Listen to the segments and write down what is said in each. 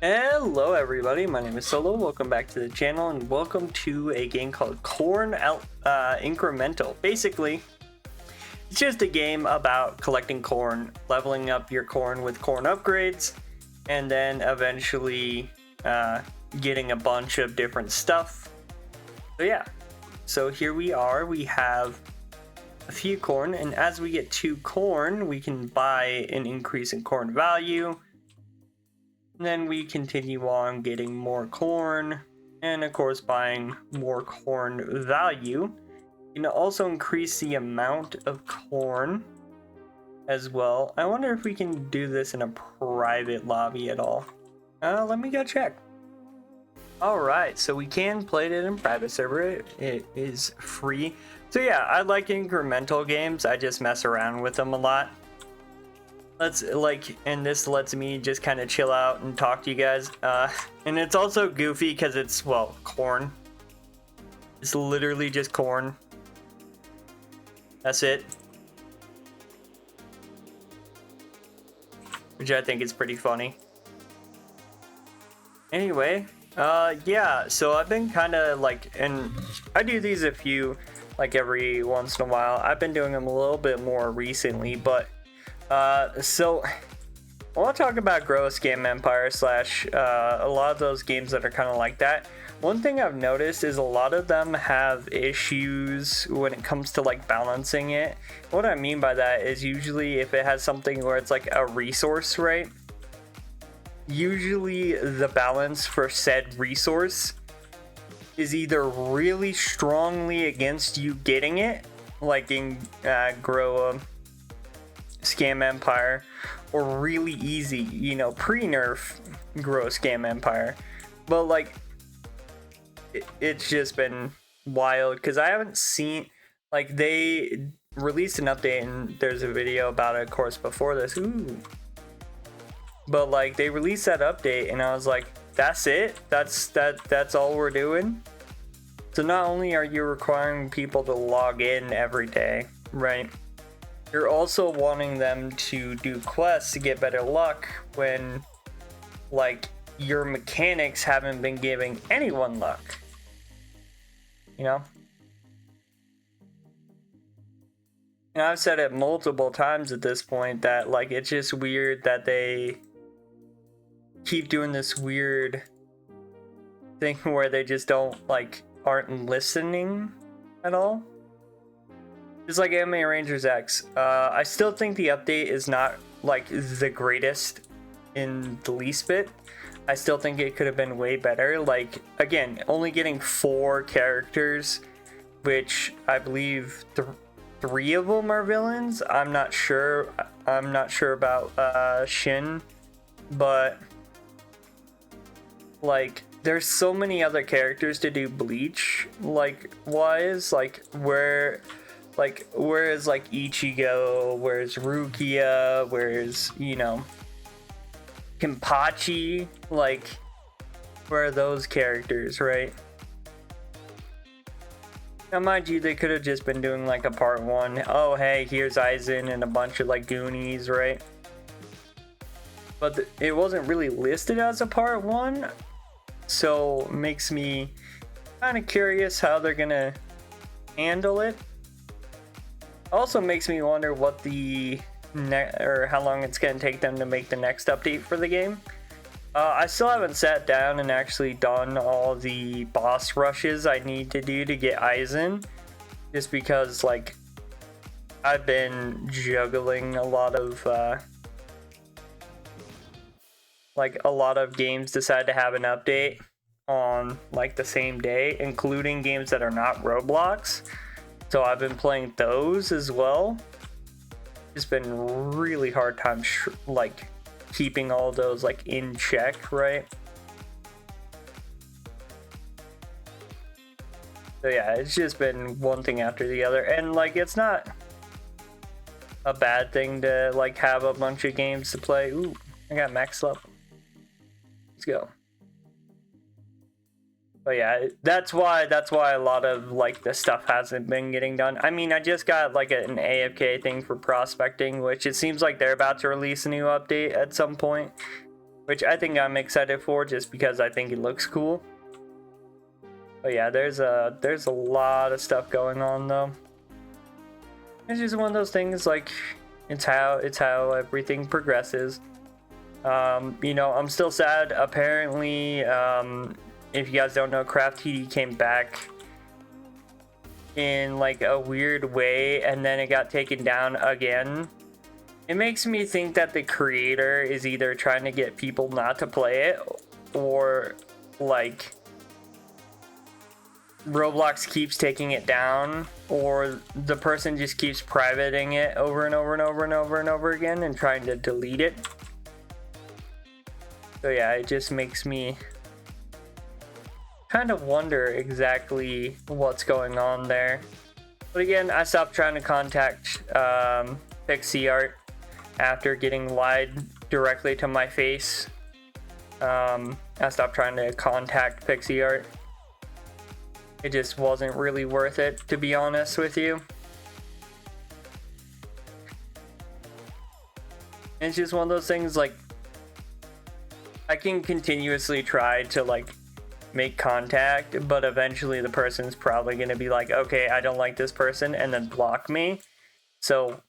Hello everybody, my name is Solo, welcome back to the channel and welcome to a game called Incremental. Basically, it's just a game about collecting corn, leveling up your corn with corn upgrades, and then eventually getting a bunch of different stuff. So yeah, so here we are, we have a few corn, and as we get 2 corn, we can buy an increase in corn value. And then we continue on getting more corn, and of course buying more corn value. You can also increase the amount of corn as well. I wonder if we can do this in a private lobby at all. Let me go check. Alright, so we can play it in private server. It is free. So yeah, I like incremental games. I just mess around with them a lot. And this lets me just kind of chill out and talk to you guys. And it's also goofy because it's, well, corn. It's literally just corn. That's it. Which I think is pretty funny. Anyway, yeah, so I've been kind of and I do these every once in a while. I've been doing them a little bit more recently, but so I want to talk about Grow a Scam Empire / a lot of those games that are kind of like that. One thing I've noticed is a lot of them have issues when it comes to balancing it. What I mean by that is usually if it has something where it's like a resource, right? Usually the balance for said resource is either really strongly against you getting it, like in Grow a Scam Empire, or really easy, pre-nerf Grow a Scam Empire. But it's just been wild because I haven't seen, they released an update and there's a video about it, of course, before this. But they released that update and I was like, that's it? That's all we're doing? So not only are you requiring people to log in every day, right? You're also wanting them to do quests to get better luck when, your mechanics haven't been giving anyone luck. And I've said it multiple times at this point that, it's just weird that they keep doing this weird thing where they just aren't listening at all. Just like Anime Rangers X, I still think the update is not the greatest in the least bit. I still think it could have been way better. Again, only getting 4 characters, which I believe 3 of them are villains. I'm not sure about Shin, but there's so many other characters to do Bleach wise, whereas Ichigo, whereas Rukia, whereas, Kenpachi, where are those characters, right? Now, mind you, they could have just been doing a part 1. Oh, hey, here's Aizen and a bunch of Goonies, right? But it wasn't really listed as a part 1, so it makes me kind of curious how they're gonna handle it. Also makes me wonder what how long it's going to take them to make the next update for the game. I still haven't sat down and actually done all the boss rushes I need to do to get Aizen, just because I've been juggling a lot of a lot of games decide to have an update on the same day, including games that are not Roblox. So I've been playing those as well. It's been really hard time keeping all those in check, right? So yeah, it's just been one thing after the other, and it's not a bad thing to have a bunch of games to play. Ooh, I got max level. Let's go. But yeah, that's why a lot of the stuff hasn't been getting done. I mean, I just got an AFK thing for prospecting, which it seems like they're about to release a new update at some point. which I think I'm excited for just because I think it looks cool. But yeah, there's a lot of stuff going on though. It's just one of those things, like it's how everything progresses. You know, I'm still sad. Apparently, if you guys don't know, Craft TD came back in like a weird way, and then it got taken down again. It makes me think that the creator is either trying to get people not to play it, or like Roblox keeps taking it down, or the person just keeps privating it over and over and over and over and over again and trying to delete it. So yeah, it just makes me kind of wonder exactly what's going on there. But again, I stopped trying to contact Pixie Art after getting lied directly to my face. I stopped trying to contact Pixie Art. It just wasn't really worth it, to be honest with you. It's just one of those things, like, I can continuously try to like make contact, but eventually the person's probably going to be like, okay, I don't like this person, and then block me. So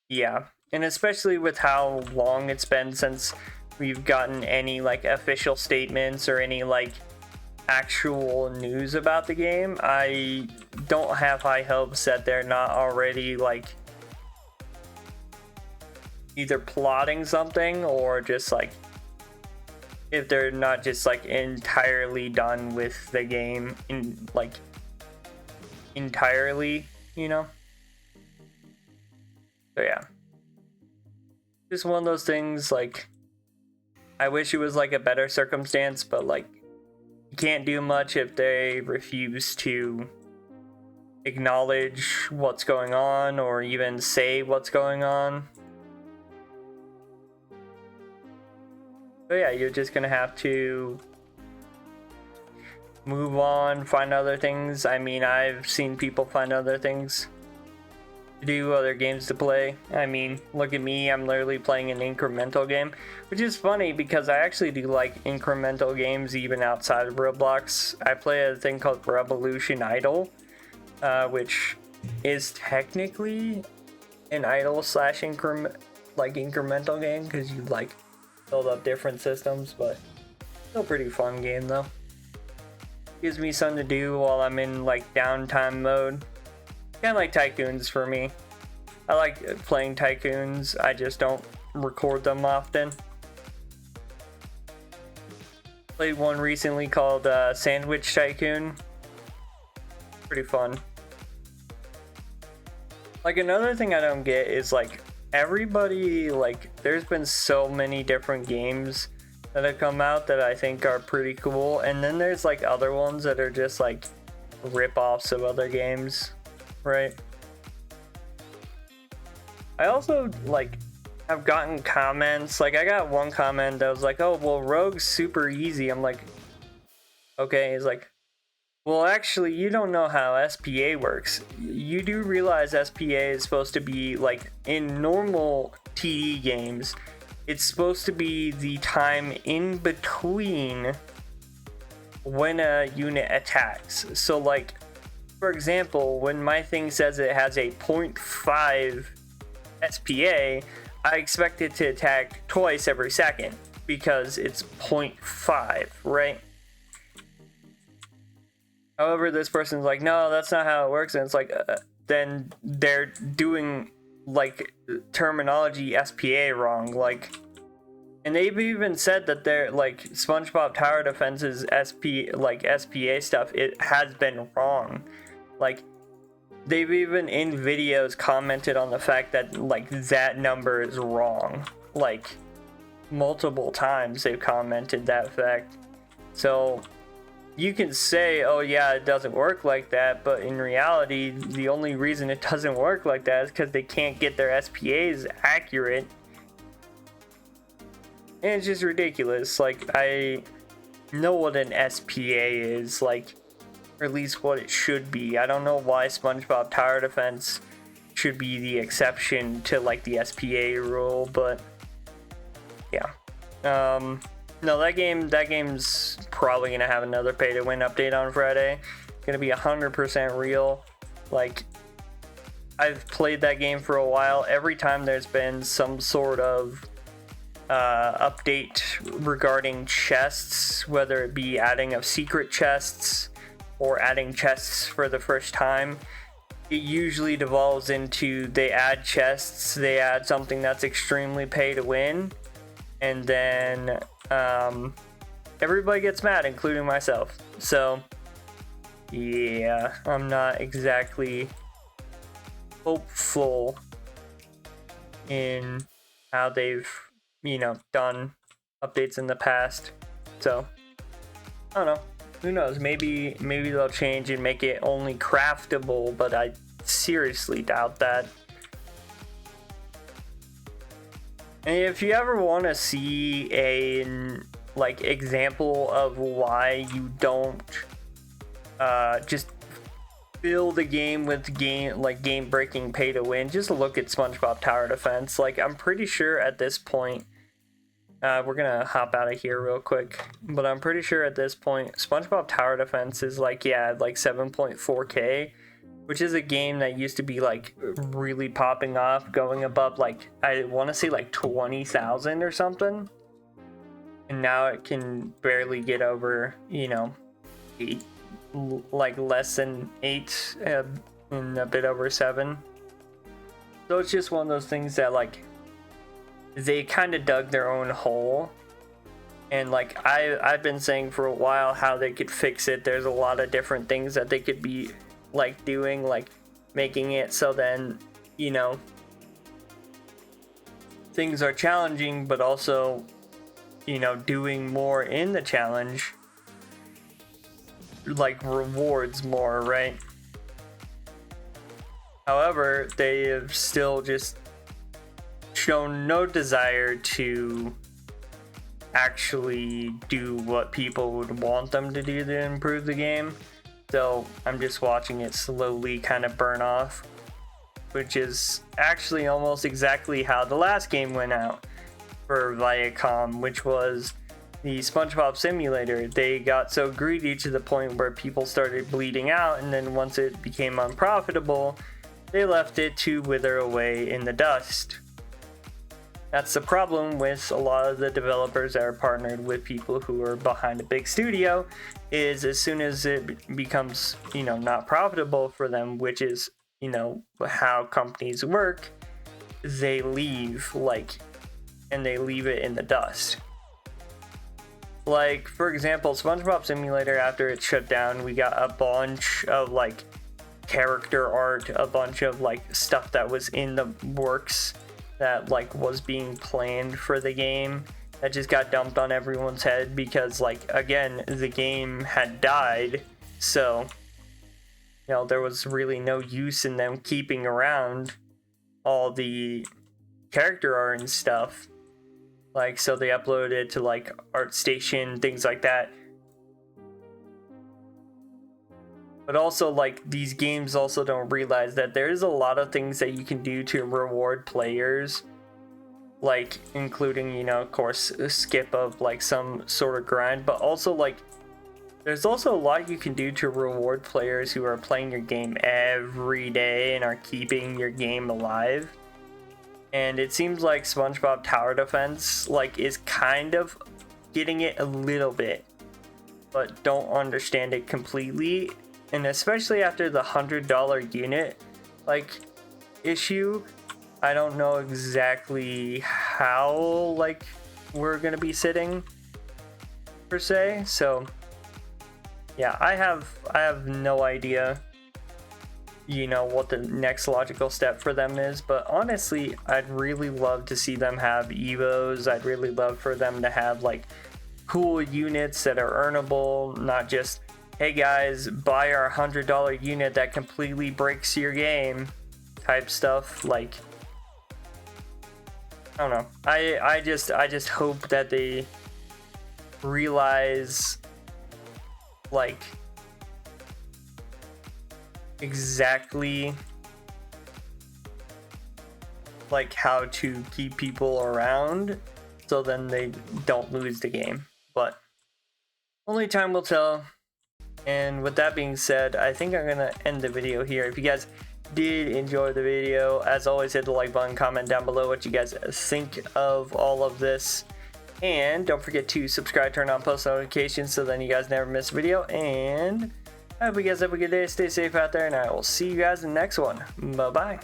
yeah, and especially with how long it's been since we've gotten any like official statements or any like actual news about the game, I don't have high hopes that they're not already like either plotting something, or just like if they're not just like entirely done with the game entirely, you know. So yeah, just one of those things, like I wish it was like a better circumstance, but like you can't do much if they refuse to acknowledge what's going on or even say what's going on. So yeah, you're just gonna have to move on, find other things. I mean, I've seen people find other things to do, other games to play. I mean, look at me, I'm literally playing an incremental game, which is funny because I actually do like incremental games even outside of Roblox. I play a thing called Revolution Idol, which is technically an idle slash incremental game, because you like build up different systems, but still pretty fun game though. Gives me something to do while I'm in like downtime mode. Kind of like Tycoons for me. I like playing Tycoons, I just don't record them often. Played one recently called Sandwich Tycoon. Pretty fun. Like, another thing I don't get is like everybody, like there's been so many different games that have come out that I think are pretty cool, and then there's like other ones that are just like rip-offs of other games, right? I also like have gotten comments, like I got one comment that was like, oh well, Rogue's super easy. I'm like, okay. He's like, well actually you don't know how SPA works. You do realize SPA is supposed to be like, in normal TD games, it's supposed to be the time in between when a unit attacks. So like, for example, when my thing says it has a 0.5 SPA, I expect it to attack twice every second because it's 0.5, right? However, this person's like, no, that's not how it works, and it's like, then they're doing like terminology SPA wrong, like, and they've even said that they're like SpongeBob Tower Defense's SPA stuff, it has been wrong. Like, they've even in videos commented on the fact that like that number is wrong. Like, multiple times they've commented that fact. So you can say, oh yeah, it doesn't work like that, but in reality, the only reason it doesn't work like that is because they can't get their SPAs accurate. And it's just ridiculous. Like, I know what an SPA is, like, or at least what it should be. I don't know why SpongeBob Tower Defense should be the exception to like the SPA rule, but yeah. No, that game's probably gonna have another pay to win update on Friday. Gonna be 100% real. Like, I've played that game for a while. Every time there's been some sort of update regarding chests, whether it be adding of secret chests or adding chests for the first time, it usually devolves into they add chests, they add something that's extremely pay to win, and then everybody gets mad, including myself. So yeah, I'm not exactly hopeful in how they've, done updates in the past. So I don't know. Who knows? Maybe they'll change and make it only craftable, but I seriously doubt that. And if you ever want to see a example of why you don't just fill the game with game breaking pay to win, just look at SpongeBob Tower Defense. Like, I'm pretty sure at this point, we're gonna hop out of here real quick, but I'm pretty sure at this point SpongeBob Tower Defense is like 7.4K, which is a game that used to be like really popping off, going above I want to say 20,000 or something, and now it can barely get over 8, less than 8, and a bit over 7. So it's just one of those things that they kind of dug their own hole, and I've been saying for a while how they could fix it. There's a lot of different things that they could be doing, making it so then things are challenging, but also doing more in the challenge rewards more, right? However, they have still just shown no desire to actually do what people would want them to do to improve the game. So I'm just watching it slowly kind of burn off, which is actually almost exactly how the last game went out for Viacom, which was the SpongeBob Simulator. They got so greedy to the point where people started bleeding out, and then once it became unprofitable, they left it to wither away in the dust. That's the problem with a lot of the developers that are partnered with people who are behind a big studio, is as soon as it becomes, not profitable for them, which is, how companies work, they leave, and they leave it in the dust. For example, SpongeBob Simulator, after it shut down, we got a bunch of, character art, a bunch of, stuff that was in the works that was being planned for the game that just got dumped on everyone's head because again, the game had died, so there was really no use in them keeping around all the character art and stuff. So they uploaded it to ArtStation, things like that. But also, these games also don't realize that there is a lot of things that you can do to reward players, including, of course, a skip of, some sort of grind, but also, there's also a lot you can do to reward players who are playing your game every day and are keeping your game alive. And it seems like SpongeBob Tower Defense, is kind of getting it a little bit, but don't understand it completely. And especially after the $100 unit issue, I don't know exactly how we're gonna be sitting per se. So yeah, I have no idea what the next logical step for them is, but honestly, I'd really love to see them have evos. I'd really love for them to have cool units that are earnable, not just, hey guys, buy our $100 unit that completely breaks your game type stuff. I don't know. I just hope that they realize exactly how to keep people around, so then they don't lose the game. But only time will tell. And with that being said, I think I'm gonna end the video here. If you guys did enjoy the video, as always, hit the like button, comment down below what you guys think of all of this, and don't forget to subscribe, turn on post notifications so then you guys never miss a video. And I hope you guys have a good day, stay safe out there, and I will see you guys in the next one. Bye bye.